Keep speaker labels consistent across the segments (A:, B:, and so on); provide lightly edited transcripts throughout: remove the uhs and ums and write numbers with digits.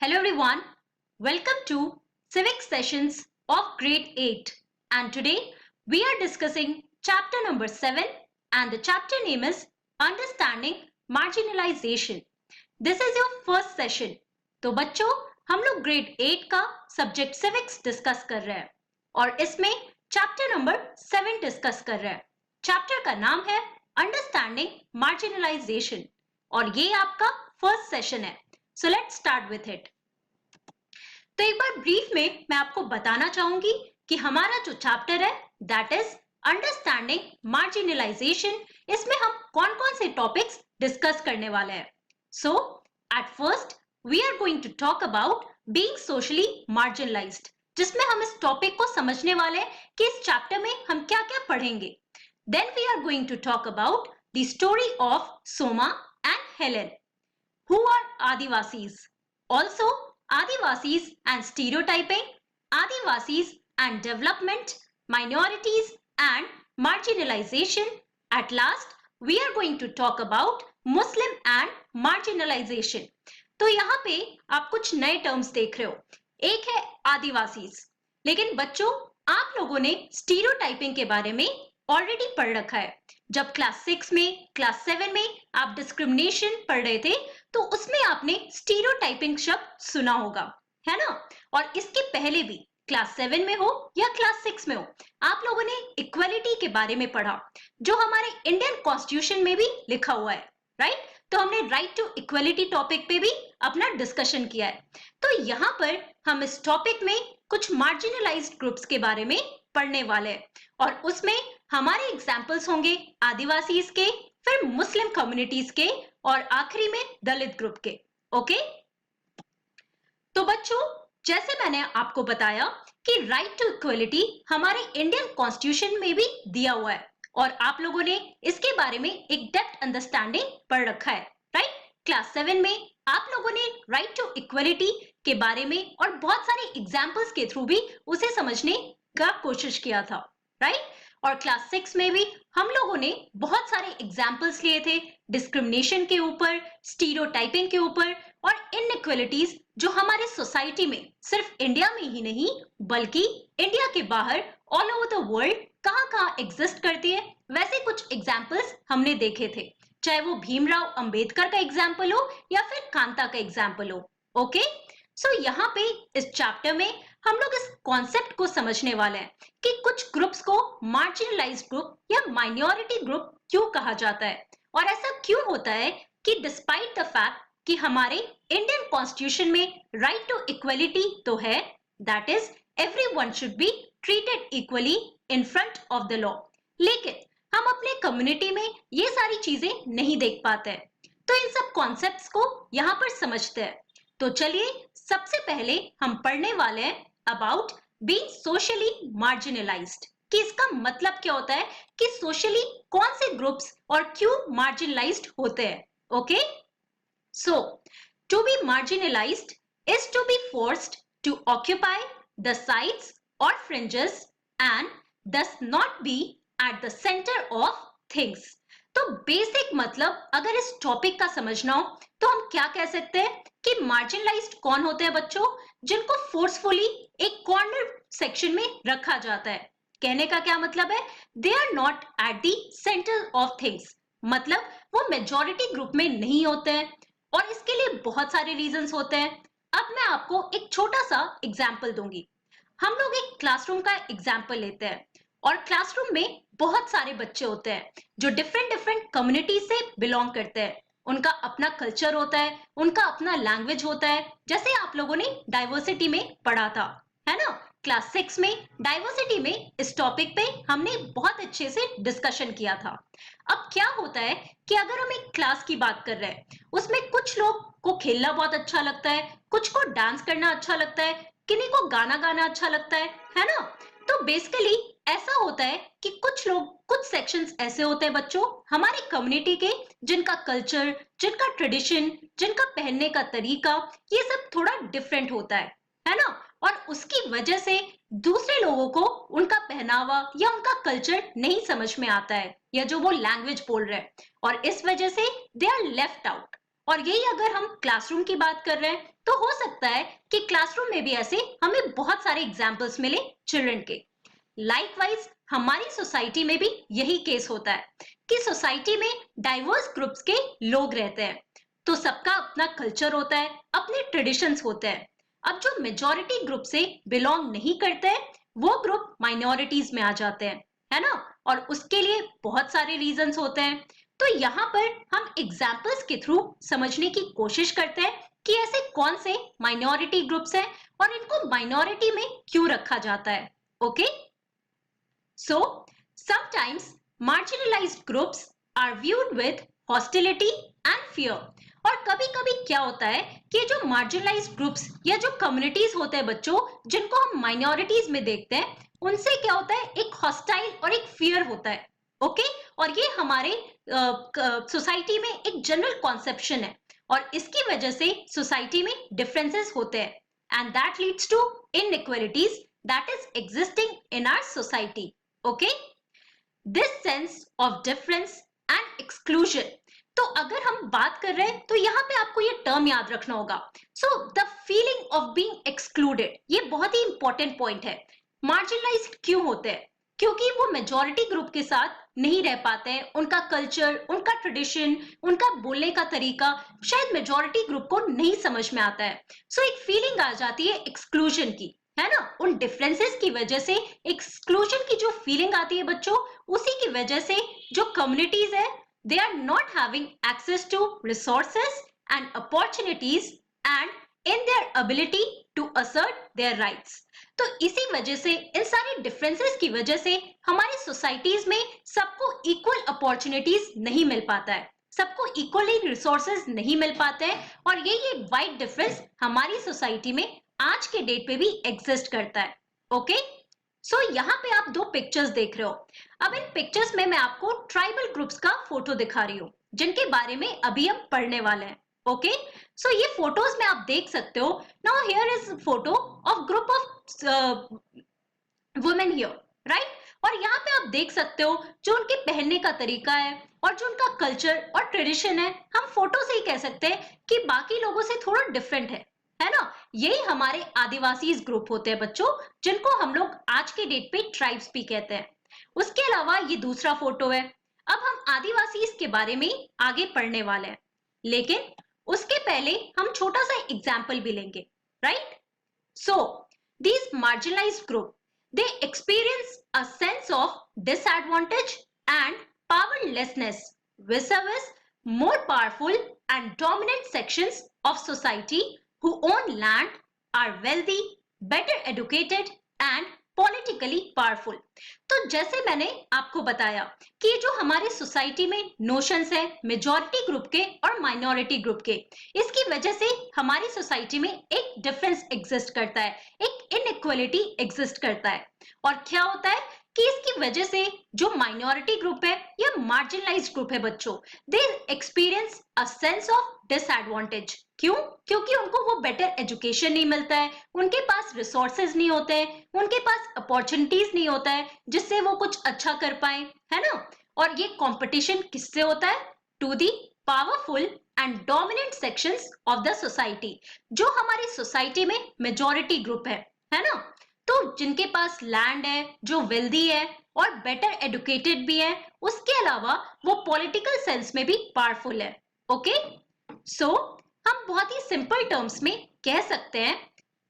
A: Hello everyone, welcome to Civic Sessions of Grade 8 and today we are discussing chapter number 7 and the chapter name is Understanding Marginalization. This is your first session. तो बच्चों हम लोग grade 8 का subject civics discuss कर रहे हैं और इसमें चैप्टर नंबर 7 डिस्कस कर रहे हैं. चैप्टर का नाम है अंडरस्टैंडिंग मार्जिनलाइजेशन और ये आपका फर्स्ट सेशन है. So let's start with it. तो एक बार ब्रीफ में मैं आपको बताना चाहूंगी कि हमारा जो चैप्टर है दैट इज अंडरस्टैंडिंग मार्जिनलाइजेशन. इसमें हम कौन कौन से टॉपिक्स डिस्कस करने वाले हैं. So at first we are going to talk about being socially marginalized, जिसमें हम इस टॉपिक को समझने वाले हैं कि इस चैप्टर में हम क्या क्या पढ़ेंगे. Then we are going to talk about the story of Soma and Helen who are Adivasis. Also, Adivasis and stereotyping, Adivasis and development, minorities and marginalization. At last, we are going to talk about Muslim and marginalization. तो यहाँ पे आप कुछ नए terms देख रहे हो. एक है आदिवासीज, लेकिन बच्चों आप लोगों ने स्टीरियोटाइपिंग के बारे में ऑलरेडी पढ़ रखा है. जब क्लास 6 में, क्लास 7 में आप डिस्क्रिमिनेशन पढ़ रहे थे तो उसमें आपने स्टीरियोटाइपिंग शब्द सुना होगा, है ना. और इसके पहले भी क्लास 7 में हो या क्लास 6 में हो, आप लोगों ने इक्वालिटी के बारे में पढ़ा जो हमारे इंडियन कॉन्स्टिट्यूशन में भी लिखा हुआ है, राइट. तो हमने राइट टू इक्वालिटी टॉपिक पे भी अपना डिस्कशन किया है. तो यहाँ पर हम इस टॉपिक में कुछ मार्जिनलाइज्ड ग्रुप्स के बारे में पढ़ने वाले हैं और उसमें हमारे एग्जाम्पल्स होंगे आदिवासीज के, फिर मुस्लिम कम्युनिटीज के और आखिरी में दलित ग्रुप के. ओके. तो बच्चों जैसे मैंने आपको बताया कि राइट टू इक्वलिटी हमारे इंडियन कॉन्स्टिट्यूशन में भी दिया हुआ है और आप लोगों ने इसके बारे में एक डेप्थ अंडरस्टैंडिंग पढ़ रखा है, राइट. क्लास 7 में आप लोगों ने राइट टू इक्वलिटी के बारे में और बहुत सारे एग्जाम्पल्स के थ्रू भी उसे समझने का कोशिश किया था, राइट. और क्लास 6 में भी हम लोगों ने बहुत सारे एग्जाम्पल्स लिए थे डिस्क्रिमिनेशन के ऊपर, स्टीरियोटाइपिंग के ऊपर और इनइक्वालिटीज जो हमारे सोसाइटी में सिर्फ इंडिया में ही नहीं बल्कि इंडिया के बाहर ऑल ओवर द वर्ल्ड कहाँ एग्जिस्ट करती है. वैसे कुछ एग्जाम्पल्स हमने देखे थे, चाहे वो भीमराव अंबेडकर का एग्जाम्पल हो या फिर कांता का एग्जाम्पल हो. ओके. सो यहाँ पे इस चैप्टर में हम लोग इस कॉन्सेप्ट को समझने वाले हैं कि कुछ ग्रुप्स को मार्जिनलाइज्ड ग्रुप या माइनॉरिटी ग्रुप क्यों कहा जाता है और ऐसा क्यों होता है कि डिस्पाइट द फैक्ट कि हमारे इंडियन कॉन्स्टिट्यूशन में राइट टू इक्वलिटी तो है, that is everyone should be treated equally in front of the law, लेकिन हम अपने कम्युनिटी में ये सारी चीजें नहीं देख पाते हैं. तो इन सब कॉन्सेप्ट्स को यहाँ पर समझते हैं. तो चलिए सबसे पहले हम पढ़ने वाले हैं अबाउट बीइंग सोशली मार्जिनलाइज्ड, कि इसका मतलब क्या होता है कि सोशली कौन से ग्रुप्स और क्यों मार्जिनलाइज्ड होते हैं. Okay. So to be marginalized is to be forced to occupy the sides और fringes and thus not be at the center of things. तो बेसिक मतलब अगर इस टॉपिक का समझना हो तो हम क्या कह सकते हैं कि मार्जिनलाइज्ड कौन होते हैं बच्चों, जिनको फोर्सफुली एक कॉर्नर सेक्शन में रखा जाता है. कहने का क्या मतलब है, they are not at the centre of things, मतलब वो मेजॉरिटी ग्रुप में नहीं होते हैं और इसके लिए बहुत सारे रीजंस होते हैं. अब मैं आपको एक छोटा सा एग्जाम्पल दूंगी. हम लोग एक क्लासरूम का एग्जाम्पल लेते हैं और क्लासरूम में बहुत सारे बच्चे होते हैं जो डिफरेंट कम्युनिटी से बिलोंग करते हैं. उनका अपना कल्चर होता है, उनका अपना लैंग्वेज होता है, जैसे आप लोगों ने डाइवर्सिटी में पढ़ा था, है ना. क्लास 6 में डाइवर्सिटी में इस टॉपिक पे हमने बहुत अच्छे से डिस्कशन किया था. अब क्या होता है कि अगर हम एक क्लास की बात कर रहे हैं, उसमें कुछ लोग को खेलना बहुत अच्छा लगता है, कुछ को डांस करना अच्छा लगता है, किन्हीं को गाना गाना अच्छा लगता है ना. तो बेसिकली ऐसा होता है कि कुछ लोग, कुछ सेक्शंस ऐसे होते हैं बच्चों हमारी कम्युनिटी के जिनका कल्चर, जिनका ट्रेडिशन, जिनका पहनने का तरीका ये सब थोड़ा डिफरेंट होता है ना. और उसकी वजह से दूसरे लोगों को उनका पहनावा या उनका कल्चर नहीं समझ में आता है या जो वो लैंग्वेज बोल रहे हैं और इस वजह से दे आर लेफ्ट आउट और यही अगर हम क्लासरूम की बात कर रहे हैं तो हो सकता है कि क्लासरूम में भी ऐसे हमें बहुत सारे एग्जाम्पल्स मिले चिल्ड्रन के। लाइकवाइज हमारी सोसाइटी में भी यही केस होता है कि सोसाइटी में डाइवर्स ग्रुप्स के लोग रहते हैं, तो सबका अपना कल्चर होता है, अपने ट्रेडिशंस होते हैं। अब जो मेजॉरिटी ग्रुप से बिलोंग नहीं करते हैं वो ग्रुप माइनॉरिटीज में आ जाते हैं, है ना, और उसके लिए बहुत सारे रीजंस होते हैं। तो यहाँ पर हम एग्जाम्पल्स के थ्रू समझने की कोशिश करते हैं कि ऐसे कौन से माइनॉरिटी ग्रुप्स हैं और इनको माइनॉरिटी में क्यों रखा जाता है। Okay, so sometimes marginalized groups are viewed with hostility and fear। और कभी-कभी क्या होता है कि जो marginalized groups या जो communities होते हैं बच्चों, जिनको हम minorities में देखते हैं, उनसे क्या होता है, एक hostile और एक fear होता है। ओके, और ये हमारे सोसाइटी में एक जनरल कॉन्सेप्शन है और इसकी वजह से सोसाइटी में डिफरेंसेस होते हैं and that leads to inequalities that is existing in our society। Okay, this sense of difference and exclusion. तो अगर हम बात कर रहे हैं तो यहाँ पे आपको ये टर्म याद रखना होगा। So the feeling of being excluded, ये बहुत ही इंपॉर्टेंट पॉइंट है। मार्जिनलाइज्ड क्यों होते हैं? क्योंकि वो मेजॉरिटी ग्रुप के साथ नहीं रह पाते हैं, उनका कल्चर, उनका ट्रेडिशन, उनका बोलने का तरीका शायद मेजॉरिटी ग्रुप को नहीं समझ में आता है। सो एक फीलिंग आ जाती है एक्सक्लूजन की, है ना, उन डिफरेंसेस की वजह से एक्सक्लूजन की जो फीलिंग आती है बच्चों, उसी की वजह से जो कम्युनिटीज है they are not having access to resources and opportunities and in their ability to assert their rights। तो इसी वजह से, इन सारी डिफरेंसेस की वजह से हमारी सोसाइटीज में सबको इक्वल अपॉर्चुनिटीज नहीं मिल पाता है, सबको इक्वली रिसोर्सेज नहीं मिल पाते हैं और ये वाइड डिफरेंस हमारी सोसाइटी में आज के डेट पे भी एग्जिस्ट करता है। ओके, सो यहाँ पे आप दो पिक्चर्स देख रहे हो। अब इन पिक्चर्स में मैं आपको ट्राइबल ग्रुप्स का फोटो दिखा रही हूँ जिनके बारे में अभी हम पढ़ने वाले हैं। ओके, सो ये फोटोज में आप देख सकते हो। Now here is photo of group of women here, right. और यहाँ पे आप देख सकते हो जो उनके पहनने का तरीका है और जो उनका कल्चर और ट्रेडिशन है, हम फोटो से ही कह सकते हैं कि बाकी लोगों से थोड़ा डिफरेंट है ना। यही हमारे आदिवासी ग्रुप होते हैं बच्चों, जिनको हम लोग आज के डेट पे ट्राइब्स भी कहते हैं। उसके अलावा ये दूसरा फोटो है। अब हम आदिवासी के बारे में आगे पढ़ने वाले हैं, लेकिन उसके पहले हम छोटा सा एग्जाम्पल भी लेंगे, right. So these marginalised group, they experience a sense of disadvantage and powerlessness vis-a-vis more powerful and dominant sections of society who own land, are wealthy, better educated and politically powerful। तो जैसे मैंने आपको बताया कि जो हमारे society में notions है मेजॉरिटी ग्रुप के और माइनॉरिटी ग्रुप के, इसकी वजह से हमारी सोसाइटी में एक डिफरेंस एग्जिस्ट करता है, एक इनइक्वालिटी एग्जिस्ट करता है। और क्या होता है कि इसकी वजह से जो माइनॉरिटी ग्रुप है या मार्जिनलाइज्ड ग्रुप है बच्चों, they experience a sense of disadvantage. क्यों? क्योंकि उनको वो बेटर एजुकेशन नहीं मिलता है, उनके पास रिसोर्सेज नहीं होते हैं, उनके पास अपॉर्चुनिटीज नहीं होता है जिससे वो कुछ अच्छा कर पाए, है ना। और ये कंपटीशन किससे होता है? To the powerful and dominant sections of the society, जो हमारी सोसाइटी में मेजॉरिटी ग्रुप है ना। तो जिनके पास लैंड है, जो वेल्दी है और बेटर एडुकेटेड भी है, उसके अलावा वो पॉलिटिकल सेंस में भी पावरफुल है। ओके, सो हम बहुत ही सिंपल टर्म्स में कह सकते हैं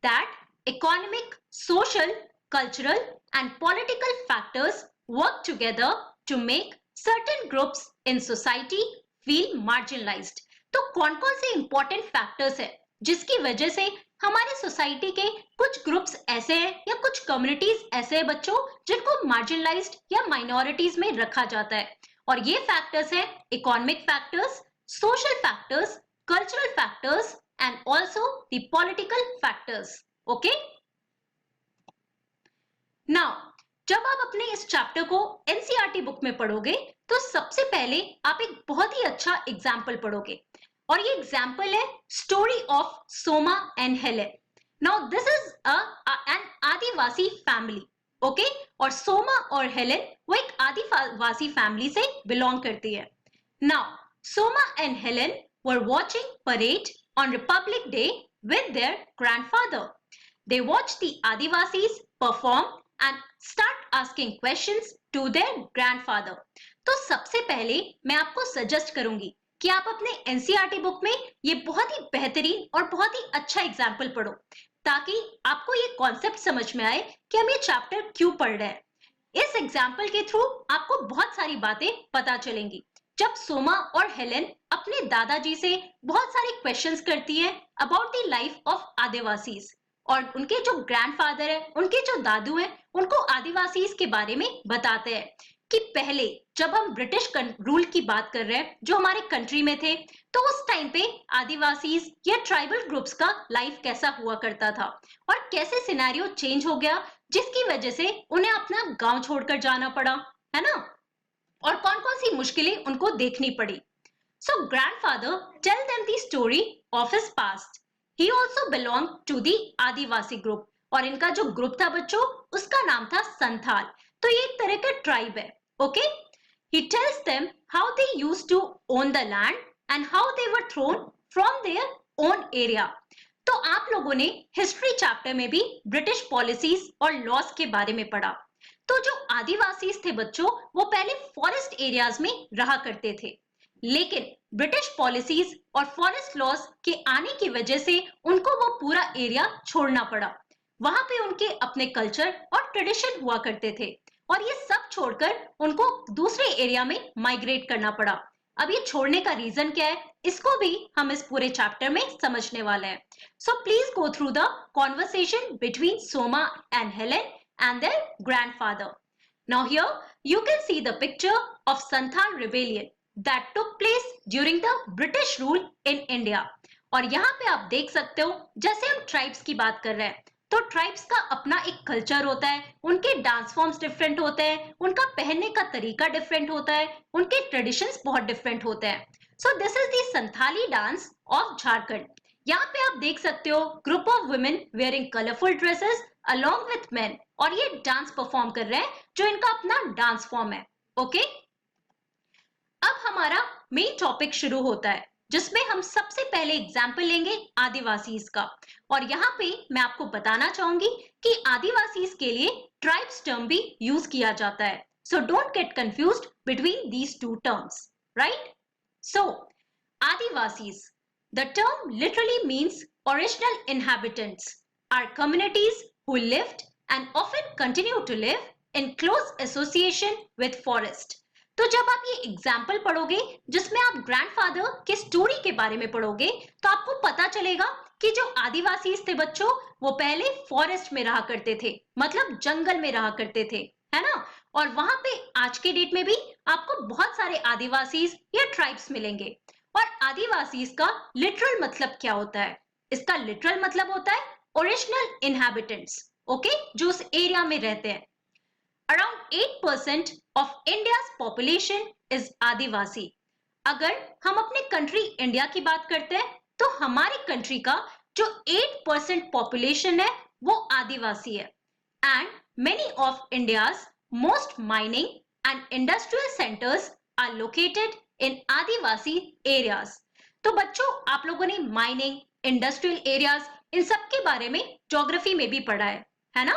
A: that economic, social, cultural and political factors work together to make certain groups in society feel marginalised. तो कौन कौन से इंपॉर्टेंट फैक्टर्स है जिसकी वजह से हमारी सोसाइटी के कुछ ग्रुप्स ऐसे हैं या कुछ कम्युनिटीज ऐसे हैं बच्चों जिनको मार्जिनलाइज्ड या माइनॉरिटीज में रखा जाता है। और ये फैक्टर्स हैं economic factors, social factors, cultural factors and also the political factors. Okay, now जब आप अपने इस चैप्टर को एनसीईआरटी बुक में पढ़ोगे तो सबसे पहले आप एक बहुत ही अच्छा एग्जाम्पल पढ़ोगे और ये एग्जाम्पल है story of Soma and Helen. Now this is an Adivasi family, okay, और सोमा और हेलेन वो एक आदिवासी फैमिली से बिलोंग करती है। Now Soma and Helen were watching parade on Republic Day with their grandfather. They watched the Adivasis perform and start asking questions to their grandfather. तो सबसे पहले मैं आपको सजेस्ट करूंगी कि आप अपने एनसीईआरटी बुक में ये बहुत ही बेहतरीन और बहुत ही अच्छा एग्जाम्पल पढ़ो, ताकि आपको ये कॉन्सेप्ट समझ में आए कि हम ये चैप्टर क्यों पढ़ रहे हैं। इस एग्जाम्पल के थ्रू आपको बहुत सारी बातें पता चलेंगी। जब सोमा और हेलेन अपने दादाजी से बहुत सारे क्वेश्चंस करती हैं about the life of Adivasis, और उनके जो ग्रैंडफादर है, उनके जो दादू हैं, उनको आदिवासीज के बारे में बताते हैं कि पहले जब हम ब्रिटिश रूल की बात कर रहे हैं जो हमारे कंट्री में थे, तो उस टाइम पे आदिवासीज या ट्राइबल ग्रुप्स का लाइफ कैसा हुआ करता था और कैसे सिनेरियो चेंज हो गया, जिसकी वजह से उन्हें अपना गांव छोड़कर जाना पड़ा, है ना, और कौन कौन सी मुश्किलें उनको देखनी पड़ी। So grandfather tell them the story of his past. He also belonged to the Adivasi group, और इनका जो ग्रुप था बच्चों, उसका नाम था संथाल। तो ये एक तरह का ट्राइब है, okay. He tells them how they used to own the land and how they were thrown from their own area. तो आप लोगों ने हिस्ट्री चैप्टर में भी ब्रिटिश पॉलिसीज और लॉस के बारे में पढ़ा। तो जो आदिवासीज थे बच्चों, वो पहले फॉरेस्ट एरियाज में रहा करते थे, लेकिन ब्रिटिश पॉलिसीज और फॉरेस्ट लॉस के आने की वजह से उनको वो पूरा एरिया छोड़ना पड़ा। वहां पे उनके अपने कल्चर और ट्रेडिशन हुआ करते थे, और ये सब छोड़कर उनको दूसरे एरिया में माइग्रेट करना पड़ा। अब ये छोड़ने का रीजन क्या है, इसको भी हम इस पूरे चैप्टर में समझने वाले हैं। So please go through the conversation between Soma and Helen and their grandfather. Now here you can see the picture of Santhal rebellion that took place during the British rule in India. और यहाँ पे आप देख सकते हो, जैसे हम tribes की बात कर रहे हैं, तो ट्राइब्स का अपना एक कल्चर होता है, उनके डांस फॉर्म्स डिफरेंट होते हैं, उनका पहनने का तरीका डिफरेंट होता है, उनके ट्रेडिशंस बहुत डिफरेंट होते हैं। So this is the Santhali dance of Jharkhand. यहाँ पे आप देख सकते हो group of women wearing colourful dresses along with men, और ये डांस परफॉर्म कर रहे हैं जो इनका अपना डांस फॉर्म है, ओके। अब हमारा मेन टॉपिक शुरू होता है, जिसमें हम सबसे पहले एग्जाम्पल लेंगे आदिवासीज का। और यहाँ पे मैं आपको बताना चाहूंगी कि आदिवासीज के लिए ट्राइब्स टर्म भी यूज किया जाता है। So don't get confused between these two terms, right. So Adivasis, the term literally means original inhabitants, are communities who lived and often continue to live in close association with forest. तो जब आप ये example पढ़ोगे जिसमें आप grandfather के story के बारे में पढ़ोगे, तो आपको पता चलेगा कि जो आदिवासीज थे बच्चों, वो पहले फॉरेस्ट में रहा करते थे, मतलब जंगल में रहा करते थे, है ना। और वहां पे आज के डेट में भी आपको बहुत सारे आदिवासीज या ट्राइब्स मिलेंगे। और आदिवासीज का लिटरल मतलब क्या होता है? इसका लिटरल मतलब होता है ओरिजिनल इनहैबिटेंट्स, ओके, जो उस एरिया में रहते हैं। Around 8% of India's population is Adivasi. अगर हम अपने कंट्री इंडिया की बात करते हैं, तो हमारी कंट्री का जो 8% पॉपुलेशन है वो आदिवासी है। And many of India's most mining and industrial centres are located in Adivasi areas. तो बच्चों, आप लोगों ने माइनिंग, इंडस्ट्रियल एरियाज, इन सब के बारे में ज्योग्राफी में भी पढ़ा है ना।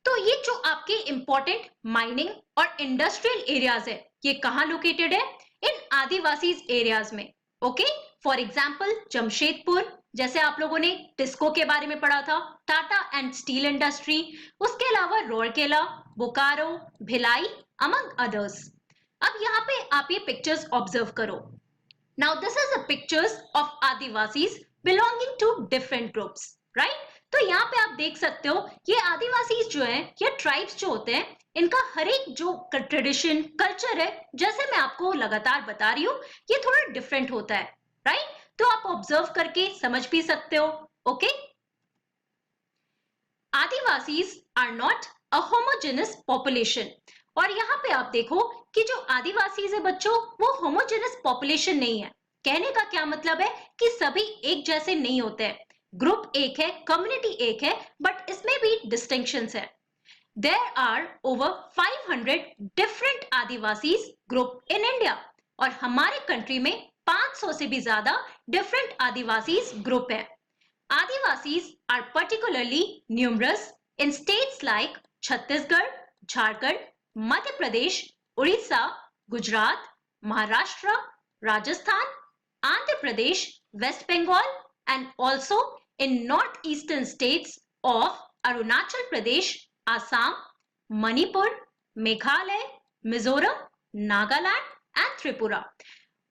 A: तो ये जो आपके इंपॉर्टेंट माइनिंग और इंडस्ट्रियल एरियाज है, ये कहाँ लोकेटेड है? इन आदिवासी एरियाज में, ओके। फॉर एग्जाम्पल जमशेदपुर, जैसे आप लोगों ने टिस्को के बारे में पढ़ा था, टाटा एंड स्टील इंडस्ट्री, उसके अलावा रोरकेला, बोकारो, भिलाई, अमंग अदर्स। अब यहाँ पे आप ये पिक्चर्स ऑब्जर्व करो। Now this is the pictures of Adivasis belonging to different groups, right. तो यहाँ पे आप देख सकते हो, ये आदिवासी जो है, ये ट्राइब्स जो होते हैं, इनका हर एक जो ट्रेडिशन, कल्चर है, जैसे मैं आपको लगातार बता रही हूँ, ये थोड़ा डिफरेंट होता है, राइट। तो आप ऑब्जर्व करके समझ भी सकते हो, okay. Adivasis are not a homogenous population. और यहाँ पे आप देखो कि जो आदिवासीज है बच्चों, वो होमोजेनस पॉपुलेशन नहीं है। कहने का क्या मतलब है कि सभी एक जैसे नहीं होते हैं। ग्रुप एक है, कम्युनिटी एक है, बट इसमें भी डिस्टिंक्शंस है। There are over 500 different Adivasis group in India, और हमारे कंट्री में 500 से भी ज्यादा डिफरेंट आदिवासी ग्रुप हैं। Adivasis are particularly numerous in states like Chhattisgarh, Jharkhand, Madhya Pradesh, Odisha, Gujarat, Maharashtra, Rajasthan, Andhra Pradesh, West Bengal, and also in northeastern states of Arunachal Pradesh, Assam, Manipur, Meghalaya, Mizoram, Nagaland, and Tripura.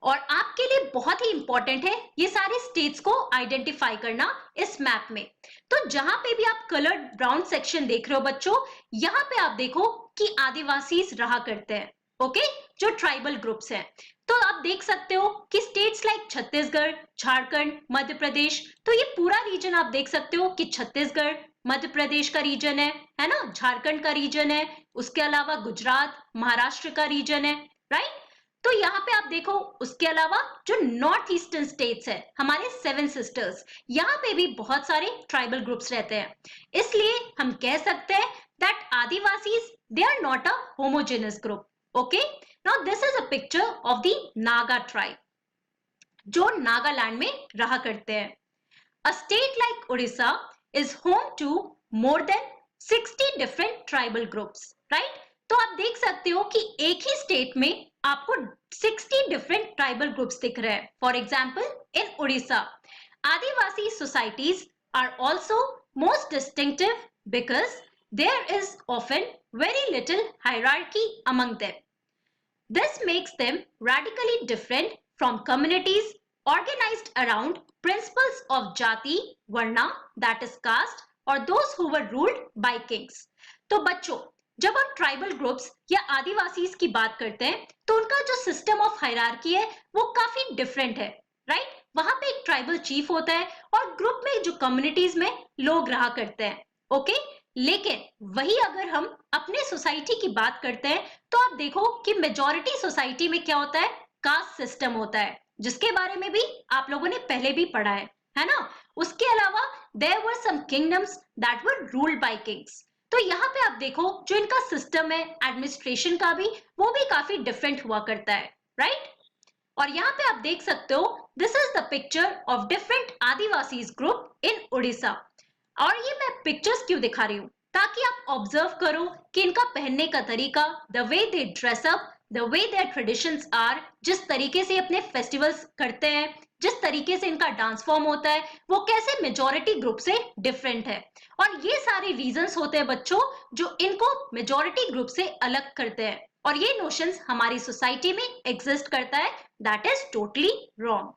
A: और आपके लिए बहुत ही important है ये सारे states को identify करना इस मैप में। तो जहां पे भी आप कलर्ड ब्राउन सेक्शन देख रहे हो बच्चों, यहाँ पे आप देखो कि आदिवासी रहा करते हैं, ओके, जो ट्राइबल ग्रुप्स हैं। तो आप देख सकते हो कि स्टेट्स लाइक छत्तीसगढ़, झारखंड, मध्य प्रदेश, तो ये पूरा रीजन आप देख सकते हो कि छत्तीसगढ़ मध्य प्रदेश का रीजन है ना, झारखंड का रीजन है, उसके अलावा गुजरात, महाराष्ट्र का रीजन है, राइट। तो यहाँ पे आप देखो उसके अलावा जो नॉर्थ ईस्टर्न स्टेट्स है, हमारे 7 सिस्टर्स, यहाँ पे भी बहुत सारे ट्राइबल ग्रुप्स रहते हैं। इसलिए हम कह सकते हैं that Adivasis they are not a homogenous group. Okay, now this is a picture of the Naga tribe जो नागालैंड में रहा करते हैं। A state like Orissa is home to more than 60 different tribal groups, right. तो आप देख सकते हो कि एक ही स्टेट में आपको 60 डिफरेंट ट्राइबल ग्रुप्स दिख रहे हैं। For example in Orissa, Adivasi societies are also most distinctive because there is often very little hierarchy among them. This makes them radically different from communities organized around principles of jati, varna, that is caste, or those who were ruled by kings. तो बच्चों, जब हम tribal groups या आदिवासीज की बात करते हैं तो उनका जो सिस्टम ऑफ हायरार्की है वो काफी डिफरेंट है, राइट। वहां पे एक ट्राइबल चीफ होता है और ग्रुप में जो कम्युनिटीज में लोग रहा करते हैं, ओके। लेकिन वही अगर हम अपने सोसाइटी की बात करते हैं तो आप देखो कि मेजॉरिटी सोसाइटी में क्या होता है, कास्ट सिस्टम होता है, जिसके बारे में भी आप लोगों ने पहले भी पढ़ा है ना। उसके अलावा there were some kingdoms that were ruled by kings. तो यहाँ पे आप देखो जो इनका सिस्टम है एडमिनिस्ट्रेशन का भी, वो भी काफी डिफरेंट हुआ करता है, राइट। और यहाँ पे आप देख सकते हो this is the picture of different Adivasi group in Orissa. और ये मैं पिक्चर्स क्यों दिखा रही हूँ, ताकि आप ऑब्जर्व करो कि इनका पहनने का तरीका, the way they dress up, the way their traditions are, जिस तरीके से अपने फेस्टिवल्स करते हैं, जिस तरीके से इनका डांस फॉर्म होता है, वो कैसे मेजॉरिटी ग्रुप से डिफरेंट है। और ये सारे रीजंस होते हैं बच्चों जो इनको मेजॉरिटी ग्रुप से अलग करते हैं, और ये नोशंस हमारी सोसाइटी में एग्जिस्ट करता है, दैट इज टोटली रॉन्ग।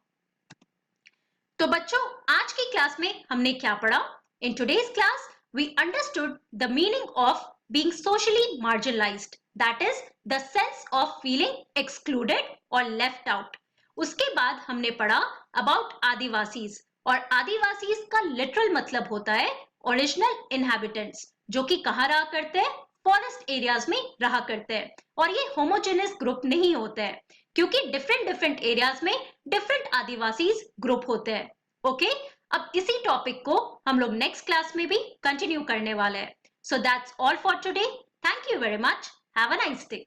A: तो बच्चों, आज की क्लास में हमने क्या पढ़ा? In today's class, we understood the meaning of being socially marginalized, that is the sense of feeling excluded or left out. उसके बाद हमने पढ़ा about आदिवासीज, और आदिवासीज का लिटरल मतलब होता है ओरिजिनल इनहेबिटेंट्स, जो कि कहाँ रहा करते हैं, फॉरेस्ट एरियाज में रहा करते हैं। और ये होमोजेनस ग्रुप नहीं होते हैं, क्योंकि डिफरेंट एरियाज में डिफरेंट आदिवासीज ग्रुप होते हैं, ओके। अब इसी टॉपिक को हम लोग नेक्स्ट क्लास में भी कंटिन्यू करने वाले हैं। So that's all for today. Thank you very much. Have a nice day.